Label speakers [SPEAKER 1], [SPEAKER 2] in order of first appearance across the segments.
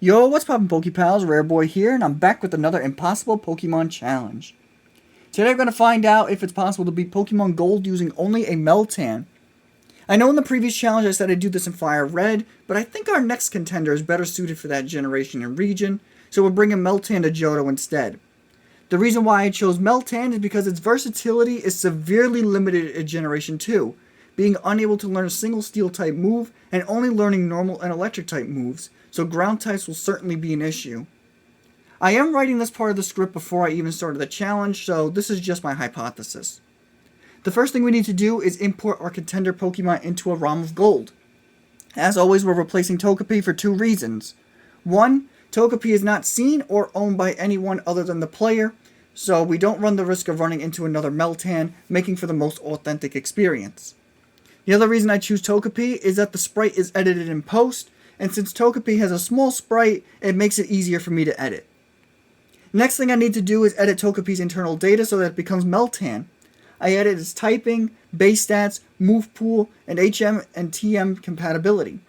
[SPEAKER 1] Yo, what's poppin' Pokepals? Rare Boy here, and I'm back with another impossible Pokemon challenge. Today I'm going to find out if it's possible to beat Pokemon Gold using only a Meltan. I know in the previous challenge I said I'd do this in Fire Red, but I think our next contender is better suited for that generation and region, so we're bringing Meltan to Johto instead. The reason why I chose Meltan is because its versatility is severely limited in Generation 2, being unable to learn a single Steel-type move and only learning normal and Electric-type moves, so ground types will certainly be an issue. I am writing this part of the script before I even started the challenge, so this is just my hypothesis. The first thing we need to do is import our contender Pokemon into a ROM of Gold. As always, we're replacing Togepi for two reasons. One, Togepi is not seen or owned by anyone other than the player, so we don't run the risk of running into another Meltan, making for the most authentic experience. The other reason I choose Togepi is that the sprite is edited in post, and since Togepi has a small sprite, it makes it easier for me to edit. Next thing I need to do is edit Togepi's internal data so that it becomes Meltan. I edit its typing, base stats, move pool, and HM and TM compatibility.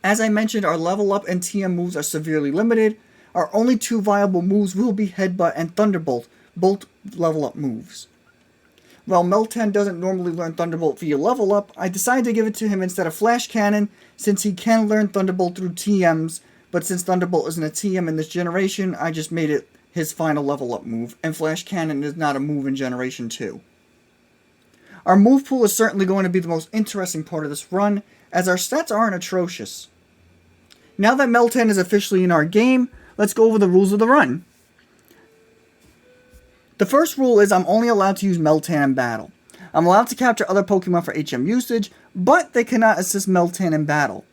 [SPEAKER 1] As I mentioned, our level up and TM moves are severely limited. Our only two viable moves will be Headbutt and Thunderbolt, both level up moves. While Meltan doesn't normally learn Thunderbolt via level up, I decided to give it to him instead of Flash Cannon, since he can learn Thunderbolt through TMs, but since Thunderbolt isn't a TM in this generation, I just made it his final level up move, and Flash Cannon is not a move in Generation 2. Our move pool is certainly going to be the most interesting part of this run, as our stats aren't atrocious. Now that Meltan is officially in our game, let's go over the rules of the run. The first rule is I'm only allowed to use Meltan in battle. I'm allowed to capture other Pokemon for HM usage, but they cannot assist Meltan in battle.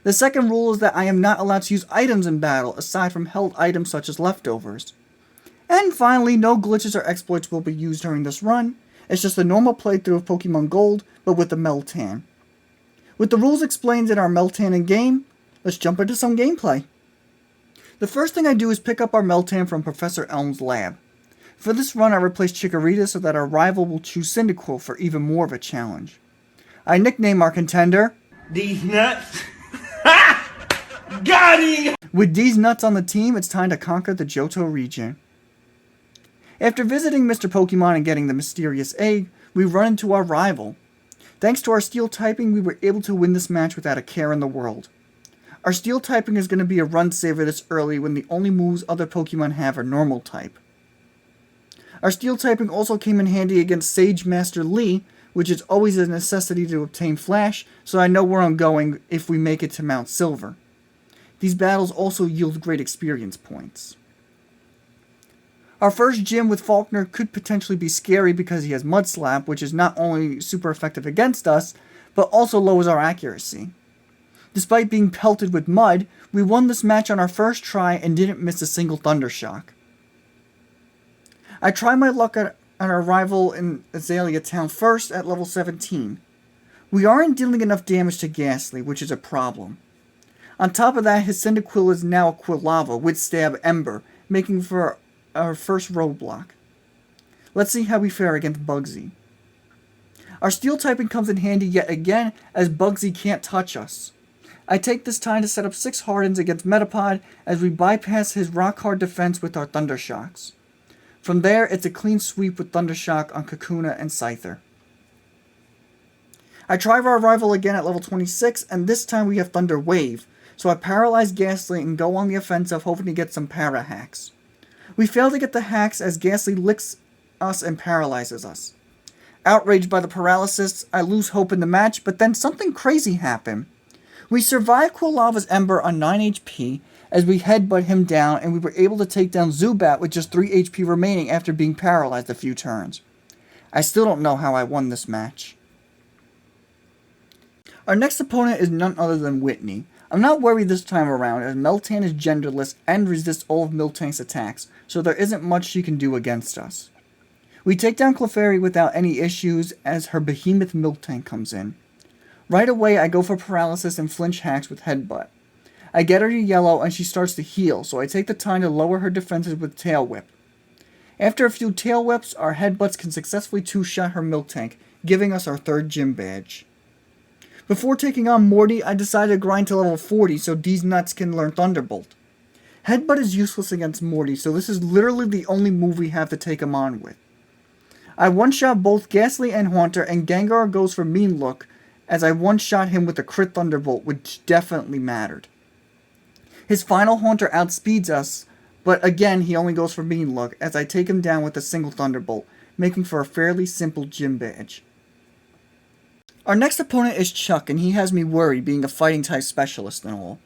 [SPEAKER 1] The second rule is that I am not allowed to use items in battle, aside from held items such as leftovers. And finally, no glitches or exploits will be used during this run. It's just a normal playthrough of Pokemon Gold, but with the Meltan. With the rules explained in our Meltan in game, let's jump into some gameplay. The first thing I do is pick up our Meltan from Professor Elm's lab. For this run, I replaced Chikorita so that our rival will choose Cyndaquil for even more of a challenge. I nickname our contender
[SPEAKER 2] These nuts. Got him!
[SPEAKER 1] With these nuts on the team, it's time to conquer the Johto region. After visiting Mr. Pokemon and getting the mysterious egg, we run into our rival. Thanks to our Steel typing, we were able to win this match without a care in the world. Our Steel typing is going to be a run saver this early when the only moves other Pokemon have are Normal type. Our Steel typing also came in handy against Sage Master Lee, which is always a necessity to obtain Flash, so I know where I'm going if we make it to Mount Silver. These battles also yield great experience points. Our first gym with Faulkner could potentially be scary because he has Mud Slap, which is not only super effective against us, but also lowers our accuracy. Despite being pelted with mud, we won this match on our first try and didn't miss a single Thunder Shock. I try my luck on our rival in Azalea Town first at level 17. We aren't dealing enough damage to Ghastly, which is a problem. On top of that, his Cyndaquil is now a Quilava with Stab Ember, making for our first roadblock. Let's see how we fare against Bugsy. Our Steel typing comes in handy yet again, as Bugsy can't touch us. I take this time to set up 6 Hardens against Metapod as we bypass his rock hard defense with our Thunder Shocks. From there, it's a clean sweep with Thunder Shock on Kakuna and Scyther. I try our rival again at level 26, and this time we have Thunder Wave, so I paralyze Ghastly and go on the offensive, hoping to get some para hacks. We fail to get the hacks as Ghastly licks us and paralyzes us. Outraged by the paralysis, I lose hope in the match, but then something crazy happened. We survive Quilava's Ember on 9 HP as we headbutt him down, and we were able to take down Zubat with just 3 HP remaining after being paralyzed a few turns. I still don't know how I won this match. Our next opponent is none other than Whitney. I'm not worried this time around, as Meltan is genderless and resists all of Miltank's attacks, so there isn't much she can do against us. We take down Clefairy without any issues as her behemoth Miltank comes in. Right away, I go for paralysis and flinch hacks with Headbutt. I get her to yellow and she starts to heal, so I take the time to lower her defenses with Tail Whip. After a few Tail Whips, our Headbutts can successfully two-shot her Miltank, giving us our third gym badge. Before taking on Morty, I decided to grind to level 40 so these nuts can learn Thunderbolt. Headbutt is useless against Morty, so this is literally the only move we have to take him on with. I one-shot both Ghastly and Haunter, and Gengar goes for Mean Look, as I one-shot him with a crit Thunderbolt, which definitely mattered. His final Haunter outspeeds us, but again he only goes for Mean Look, as I take him down with a single Thunderbolt, making for a fairly simple gym badge. Our next opponent is Chuck, and he has me worried, being a fighting-type specialist and all.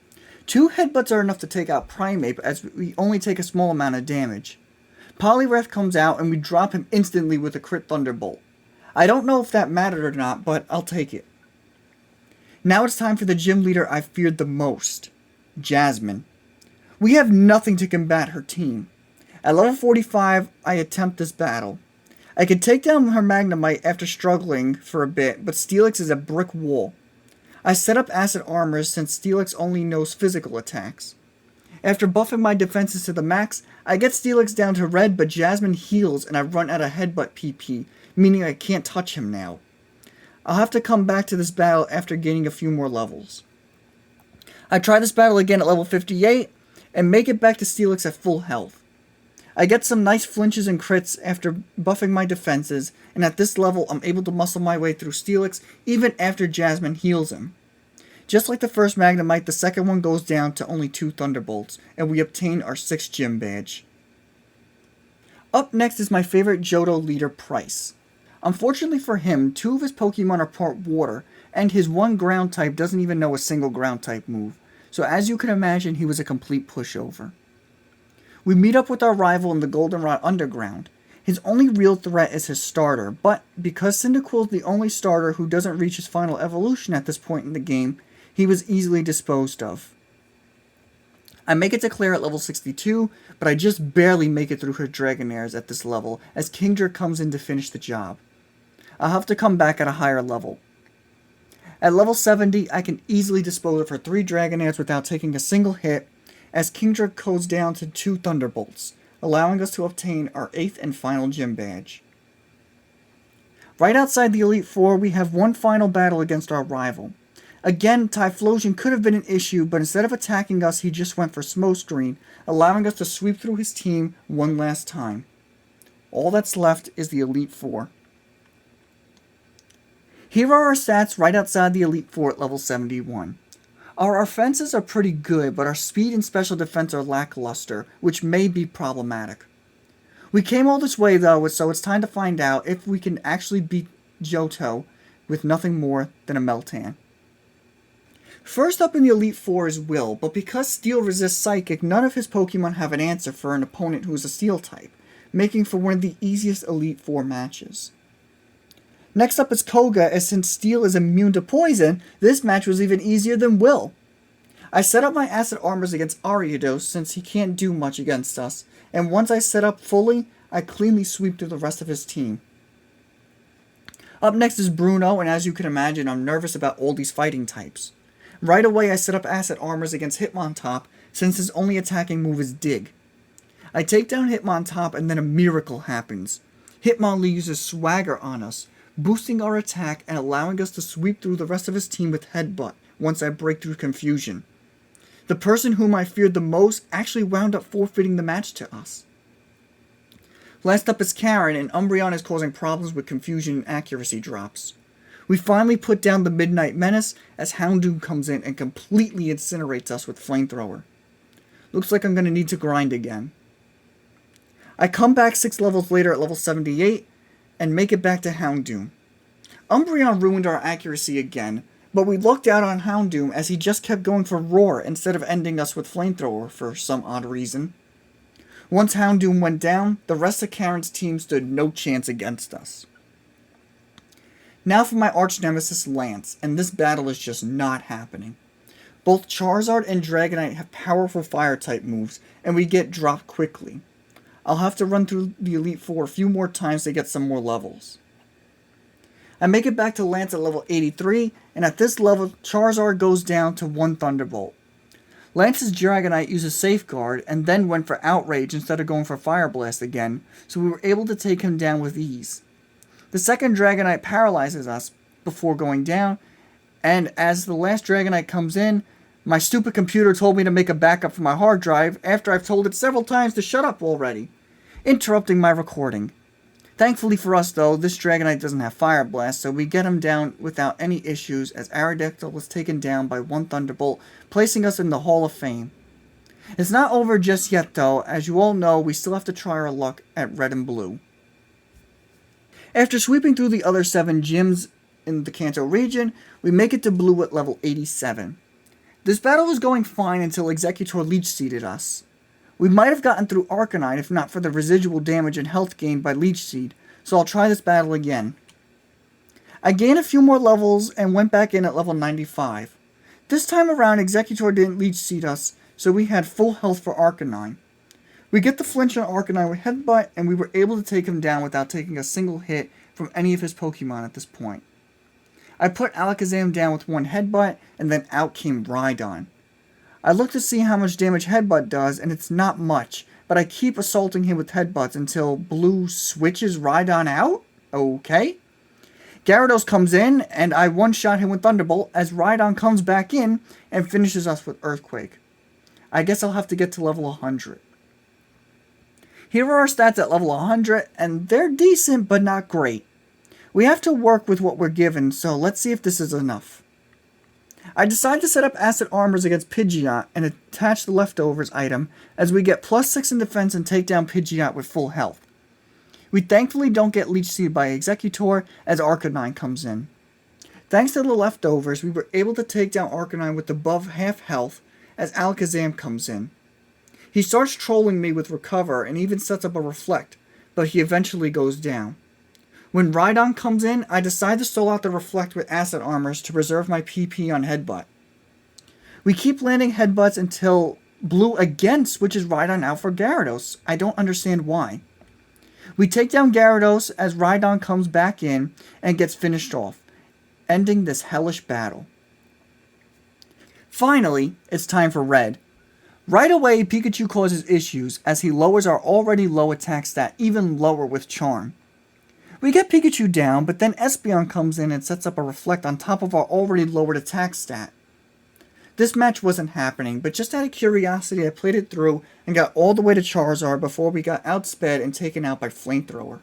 [SPEAKER 1] 2 headbutts are enough to take out Primeape, as we only take a small amount of damage. Poliwrath comes out, and we drop him instantly with a crit Thunderbolt. I don't know if that mattered or not, but I'll take it. Now it's time for the gym leader I feared the most, Jasmine. We have nothing to combat her team. At level 45, I attempt this battle. I can take down her Magnemite after struggling for a bit, but Steelix is a brick wall. I set up Acid Armor since Steelix only knows physical attacks. After buffing my defenses to the max, I get Steelix down to red, but Jasmine heals and I run out of Headbutt PP, meaning I can't touch him now. I'll have to come back to this battle after gaining a few more levels. I try this battle again at level 58, and make it back to Steelix at full health. I get some nice flinches and crits after buffing my defenses, and at this level I'm able to muscle my way through Steelix even after Jasmine heals him. Just like the first Magnemite, the second one goes down to only 2 Thunderbolts, and we obtain our 6th gym badge. Up next is my favorite Johto leader, Price. Unfortunately for him, 2 of his Pokemon are part water, and his one ground type doesn't even know a single ground type move, so as you can imagine he was a complete pushover. We meet up with our rival in the Goldenrod Underground. His only real threat is his starter, but because Cyndaquil is the only starter who doesn't reach his final evolution at this point in the game, he was easily disposed of. I make it to Claire at level 62, but I just barely make it through her Dragonairs at this level as Kingdra comes in to finish the job. I'll have to come back at a higher level. At level 70, I can easily dispose of her 3 Dragonairs without taking a single hit, as Kingdra goes down to 2 Thunderbolts, allowing us to obtain our 8th and final gym badge. Right outside the Elite Four, we have one final battle against our rival. Again, Typhlosion could have been an issue, but instead of attacking us, he just went for Smokescreen, allowing us to sweep through his team one last time. All that's left is the Elite Four. Here are our stats right outside the Elite Four at level 71. Our offenses are pretty good, but our speed and special defense are lackluster, which may be problematic. We came all this way though, so it's time to find out if we can actually beat Johto with nothing more than a Meltan. First up in the Elite Four is Will, but because Steel resists Psychic, none of his Pokemon have an answer for an opponent who is a Steel type, making for one of the easiest Elite Four matches. Next up is Koga, as since Steel is immune to poison, this match was even easier than Will. I set up my Acid Armors against Ariados since he can't do much against us, and once I set up fully, I cleanly sweep through the rest of his team. Up next is Bruno, and as you can imagine, I'm nervous about all these fighting types. Right away I set up Acid Armors against Hitmontop, since his only attacking move is Dig. I take down Hitmontop and then a miracle happens. Hitmonlee uses Swagger on us, boosting our attack and allowing us to sweep through the rest of his team with Headbutt once I break through Confusion. The person whom I feared the most actually wound up forfeiting the match to us. Last up is Karen, and Umbreon is causing problems with Confusion and accuracy drops. We finally put down the Midnight Menace as Houndoom comes in and completely incinerates us with Flamethrower. Looks like I'm going to need to grind again. I come back 6 levels later at level 78, and make it back to Houndoom. Umbreon ruined our accuracy again, but we lucked out on Houndoom as he just kept going for Roar instead of ending us with Flamethrower for some odd reason. Once Houndoom went down, the rest of Karen's team stood no chance against us. Now for my arch nemesis Lance, and this battle is just not happening. Both Charizard and Dragonite have powerful fire type moves, and we get dropped quickly. I'll have to run through the Elite Four a few more times to get some more levels. I make it back to Lance at level 83, and at this level, Charizard goes down to 1 Thunderbolt. Lance's Dragonite uses Safeguard, and then went for Outrage instead of going for Fire Blast again, so we were able to take him down with ease. The second Dragonite paralyzes us before going down, And as the last Dragonite comes in, my stupid computer told me to make a backup for my hard drive after I've told it several times to shut up already, interrupting my recording. Thankfully for us though, this Dragonite doesn't have Fire Blast, so we get him down without any issues as Aerodactyl was taken down by one Thunderbolt, placing us in the Hall of Fame. It's not over just yet though, as you all know we still have to try our luck at Red and Blue. After sweeping through the other 7 gyms in the Kanto region, we make it to Blue at level 87. This battle was going fine until Executor Leech Seeded us. We might have gotten through Arcanine if not for the residual damage and health gained by Leech Seed, so I'll try this battle again. I gained a few more levels and went back in at level 95. This time around Executor didn't Leech Seed us, so we had full health for Arcanine. We get the flinch on Arcanine with Headbutt, and we were able to take him down without taking a single hit from any of his Pokemon at this point. I put Alakazam down with one Headbutt, and then out came Rhydon. I look to see how much damage Headbutt does, and it's not much, but I keep assaulting him with Headbutts until Blue switches Rhydon out? Okay. Gyarados comes in, and I one-shot him with Thunderbolt as Rhydon comes back in and finishes us with Earthquake. I guess I'll have to get to level 100. Here are our stats at level 100, and they're decent, but not great. We have to work with what we're given, so let's see if this is enough. I decide to set up Acid Armors against Pidgeot and attach the Leftovers item, as we get +6 in defense and take down Pidgeot with full health. We thankfully don't get Leech Seed by Executor, as Arcanine comes in. Thanks to the Leftovers, we were able to take down Arcanine with above half health, as Alakazam comes in. He starts trolling me with Recover and even sets up a Reflect, but he eventually goes down. When Rhydon comes in, I decide to stall out the Reflect with Acid Armors to preserve my PP on Headbutt. We keep landing Headbutts until Blue again switches Rhydon out for Gyarados. I don't understand why. We take down Gyarados as Rhydon comes back in and gets finished off, ending this hellish battle. Finally, it's time for Red. Right away, Pikachu causes issues as he lowers our already low attack stat even lower with Charm. We get Pikachu down, but then Espeon comes in and sets up a Reflect on top of our already lowered attack stat. This match wasn't happening, but just out of curiosity I played it through and got all the way to Charizard before we got outsped and taken out by Flamethrower.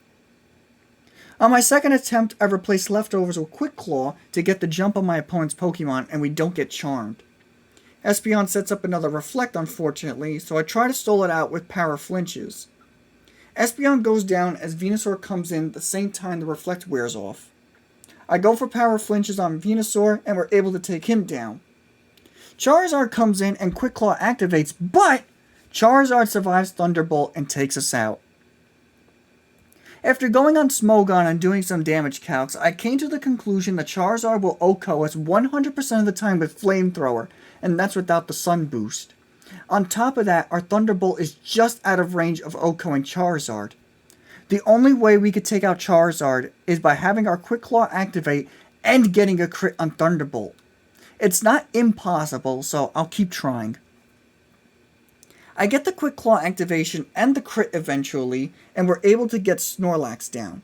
[SPEAKER 1] On my second attempt, I replaced Leftovers with Quick Claw to get the jump on my opponent's Pokemon, and we don't get charmed. Espeon sets up another Reflect, unfortunately, so I try to stall it out with Power Flinches. Espeon goes down as Venusaur comes in the same time the Reflect wears off. I go for Power Flinches on Venusaur, and we're able to take him down. Charizard comes in and Quick Claw activates, but Charizard survives Thunderbolt and takes us out. After going on Smogon and doing some damage calcs, I came to the conclusion that Charizard will OHKO us 100% of the time with Flamethrower, and that's without the Sun Boost. On top of that, our Thunderbolt is just out of range of OHKOing Charizard. The only way we could take out Charizard is by having our Quick Claw activate and getting a crit on Thunderbolt. It's not impossible, so I'll keep trying. I get the Quick Claw activation and the crit eventually, and we're able to get Snorlax down.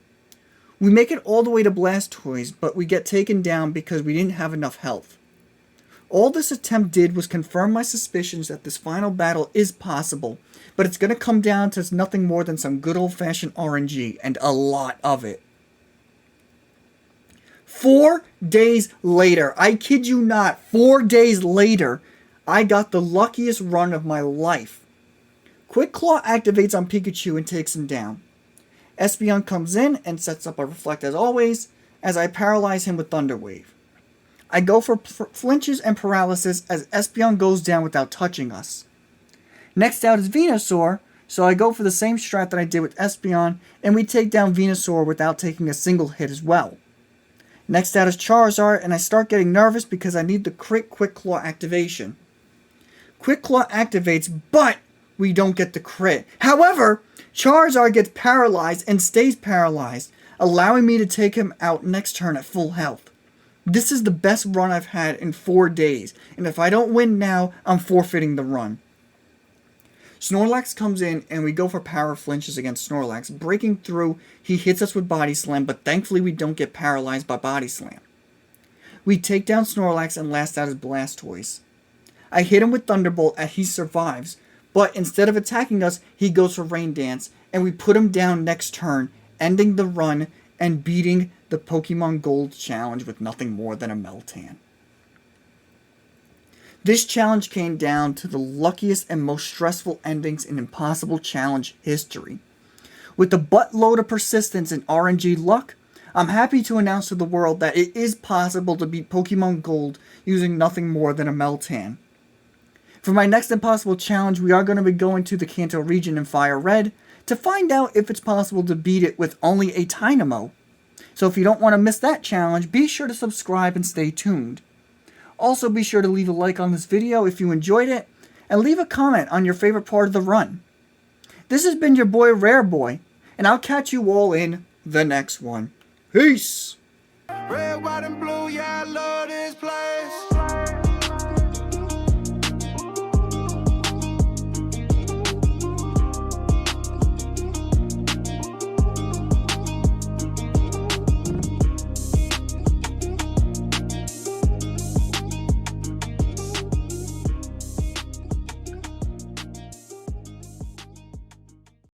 [SPEAKER 1] We make it all the way to Blastoise, but we get taken down because we didn't have enough health. All this attempt did was confirm my suspicions that this final battle is possible, but it's going to come down to nothing more than some good old-fashioned RNG, and a lot of it. 4 days later, I kid you not, 4 days later, I got the luckiest run of my life. Quick Claw activates on Pikachu and takes him down. Espeon comes in and sets up a Reflect as always, as I paralyze him with Thunder Wave. I go for flinches and paralysis as Espeon goes down without touching us. Next out is Venusaur, so I go for the same strat that I did with Espeon, and we take down Venusaur without taking a single hit as well. Next out is Charizard, and I start getting nervous because I need the Quick Claw activation. Quick Claw activates, but we don't get the crit. However, Charizard gets paralyzed and stays paralyzed, allowing me to take him out next turn at full health. This is the best run I've had in 4 days, and if I don't win now, I'm forfeiting the run. Snorlax comes in, and we go for Power Flinches against Snorlax. Breaking through, he hits us with Body Slam, but thankfully we don't get paralyzed by Body Slam. We take down Snorlax and last out his Blastoise. I hit him with Thunderbolt and he survives, but instead of attacking us, he goes for Rain Dance, and we put him down next turn, ending the run and beating the Pokemon Gold challenge with nothing more than a Meltan. This challenge came down to the luckiest and most stressful endings in Impossible Challenge history. With a buttload of persistence and RNG luck, I'm happy to announce to the world that it is possible to beat Pokemon Gold using nothing more than a Meltan. For my next Impossible Challenge, we are going to be going to the Kanto region in Fire Red to find out if it's possible to beat it with only a Tynamo. So if you don't want to miss that challenge, be sure to subscribe and stay tuned. Also, be sure to leave a like on this video if you enjoyed it, and leave a comment on your favorite part of the run. This has been your boy Rare Boy, and I'll catch you all in the next one. Peace!
[SPEAKER 2] Red, white, and blue, yeah, I love this place.